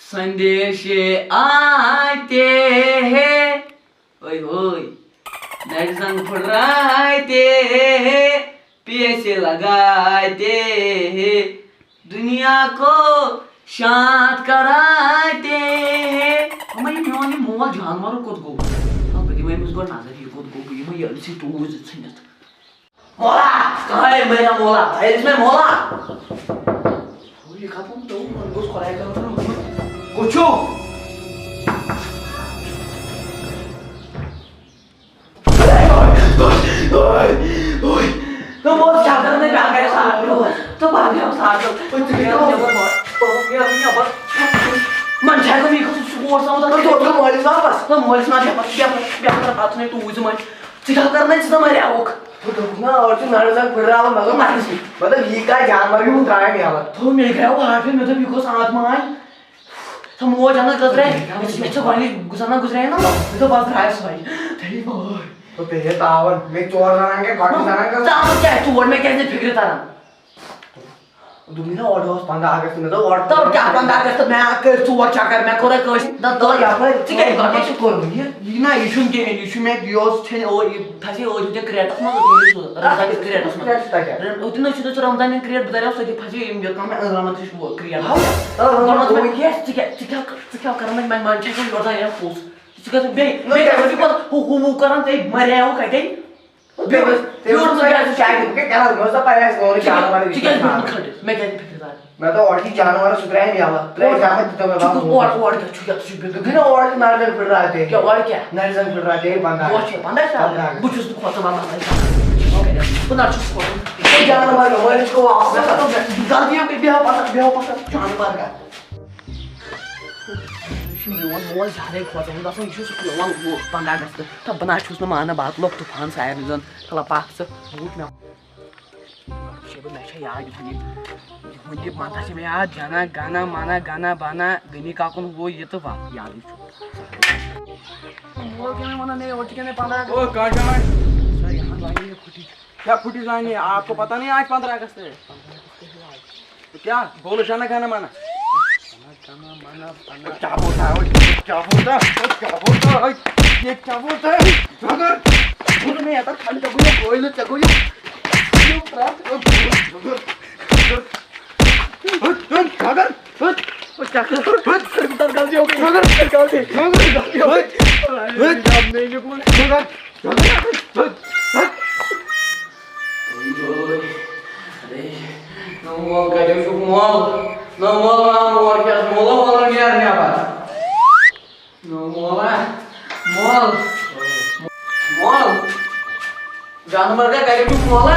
संदेश आते हैं, ओए होए, नरसंग फुराते हैं, पैसे लगाते हैं, दुनिया को शांत कराते हैं। हमारे मेरे मोल जानवर को गो, अब बड़ी मैं मुझको नजर ही को गो, ये मैं ये से तो वो जितना मोला कहाँ है मेरा मोला, है इसमें मोला। वो ये खापू तो उनको खोलाए करो तो कुछो तो बहुत चादर में भाग गया साथ तो भाग गया साथ मन चाहिए मी को सुपोर्ट साउंड तो तो मॉलिस वापस तो मॉलिस ना क्या बात नहीं तू उसे मैं चिका करना है तुम्हारे आवक तो ना और तो नारजंग फिर रहा मगर मतलब ये का जानवर भी उठाया नहीं आवा तो मैं गया वो हाथ में तो भी को साथ में आए तो वो जाना गुजरे इसमें तो वाली गुजरे है ना तो बात रहा है भाई तेरी भाई तो तेरे तावन मैं चोर जाना के गाड़ी जाना का तावन क्या है चोर में कैसे फिक्र था दुनिया और दोस्त 15 अगस्त में तो और तब क्या 15 अगस्त में आकर चोर चाकर मैं कोरे कोश ना तो या पर ठीक है गाड़ी से कोर ये ना इशू के इशू में योस थे ओ ये फसी ओ जो क्रिएट में तो रमजान क्रिएट में उतना चीज तो रमजान क्रिएट बता रहा हूं कि फसी इन जो काम रमजान से क्रिएट हां ये ठीक है करना मैं मान चाहिए और था यार फोर्स इसका तो बे वो करन ते मरे हो कहते बेबस ते और तो क्या चाहिए के क्या मजा पाया है और जानवर ठीक है मैं क्या फिक्र मैं तो और की जानवर सुधरा ही नहीं आवा ट्रेन जाने तो मैं बात और क्या छुया तो बिना और नारजंग फिर रहा थे क्या और क्या नारजंग फिर रहा थे बंदा बुझुस तो खत्म मामा ओके तो ना चुप को जानवर को इसको गलतियों के ब्याह पता जानवर का मोल झारे खोजा हूं दसो इशू सुख लो वो 15 अगस्त तब बना छुस न माना बात लोग तूफान सायर जन कला पाक से बूट में शेब में छे याद धनी मुझे माथा से में याद जाना गाना माना गाना बाना गनी काकुन वो ये तो बात याद ही मोल के में मना नहीं और के ने 15 ओ कहां जाना सर यहां लाइन में फुटी क्या फुटी लाइन है आपको पता नहीं आज 15 अगस्त है तो क्या बोलो जाना गाना माना क्या बोलता है क्या बोलता है ये क्या बोलता है अगर बोल नहीं आता खाली कोई ले चको ये प्राप्त अगर क्या कर गलती हो गई अगर गलती हो गई जब नहीं बोल अरे नो का जो मोल no mola que as mola minha base no mola mol जानवर का करे तू मोला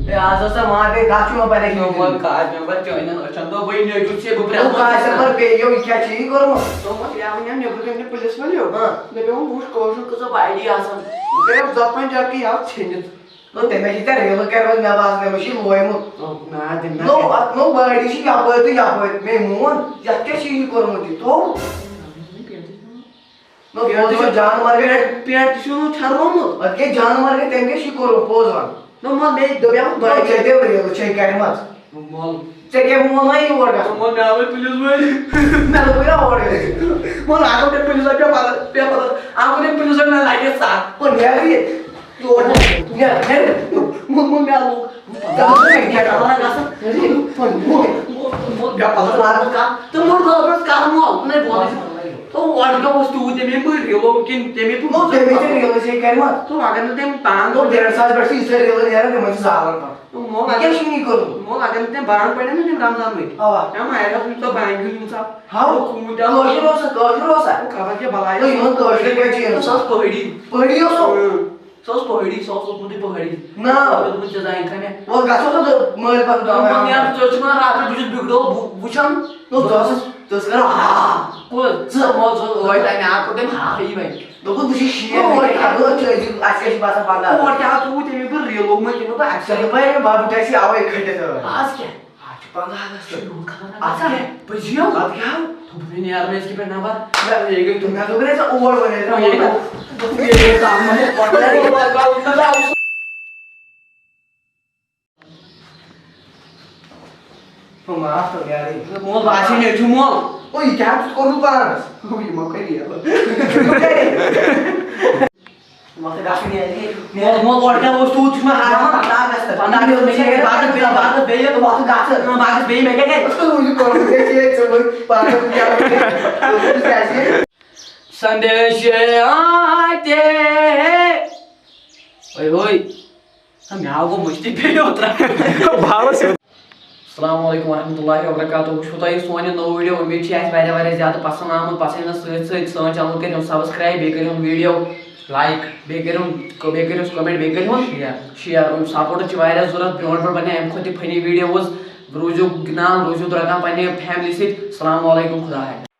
ए आज से मार के गाछ में पड़े क्यों मोल काज में बच्चे इन्हें चंदो भाई ने कुछ से बुपरे तो काज से पर पे यो क्या चीज करो तो मत या हमने ने बुके पुलिस वाले हो हां ने बे वो कोश को आईडिया आसन करे जापान जाके यार छेन no te metes real que era na base da machine loimo no bari shi ya pode me mon ya que shi करो मत तो no पोज जानवर के पेट शुरू छरो मत और के जानवर के तेंगे shi करो पोज no मत मैं दबया बड़े चेते रियल चेक कर मत मोल चेक के मोल नहीं होगा मोल में आवे पुलिस में मैं तो पूरा और मोल आगो के पुलिस पे पता आगो के पुलिस में लाइट सा और यार तो यार है मुंह में आलू तो क्या कर रहा है मोल क्या पता का तो मोल का मोल नहीं बोल तो और का वस्तु ते में कोई रियो किन ते में तो ते में रियो से कर मत तो अगर ते पांग तो 1.5 वर्ष इसे रियो यार के मुझे सावन तो मोल आगे नहीं करो मोल अगर ते बारण पड़े ना रमजान में हां हम आएगा तो बैंक में साहब हां कुमुटा कोजरोसा खबर के भलाई तो यूं कोजरे के चाहिए तो सब पढ़ी हो सॉस मुझे पहड़ी ना तो मुझे जाइन खाने वो गासो तो मर पर तो हम यार चर्च में रात में बिगड़ो बुचम तो दस कर हां वो सब मौज होय टाइम आपको ते हां ही भाई तो को दुशी शेयर और क्या दो चीज आज के भाषा पाला और क्या तू ते में रियल लोग में तो एक्चुअली भाई बाबू टैक्सी आवे खड़े थे आज क्या आज 15 अगस्त शुरू खाना आज क्या बजियो आज क्या तो मैंने यार मैं इसके पे नंबर मैं ये तुम ना तो करे ओवर बने ये काम है पता माफ कर यार मोल बाशी ने जुमोल ओए क्या करू पास ओए मकै दिया मकै गाशी नहीं आई मोल और क्या वो सूट में हां पंडा के में बात बे तो बात गाछ बे में के उसको मुझे करो देखिए सब पागल क्या कैसे संदेश आते ओए ओए हम यहाँ को मुश्किल पे उतरा भाव से अस्सलाम वालेकुम रहमतुल्लाहि व बरकातहू वुचो तोय सोन नो वीडियो उम्मीद छ आस वारिया ज्यादा पसंद आमुत पसंद सत सोन चैनल करियो सब्सक्राइब बे करियो वीडियो लाइक बे करियो कमेंट बे करियो शेयर और सपोर्ट छ वारिया जरूरत ब्रोड पर बने हम खुद फनी वीडियोस रोजो ग्नान रोजो रखा पन्ने फैमिली से अस्सलाम वालेकुम खुदा है।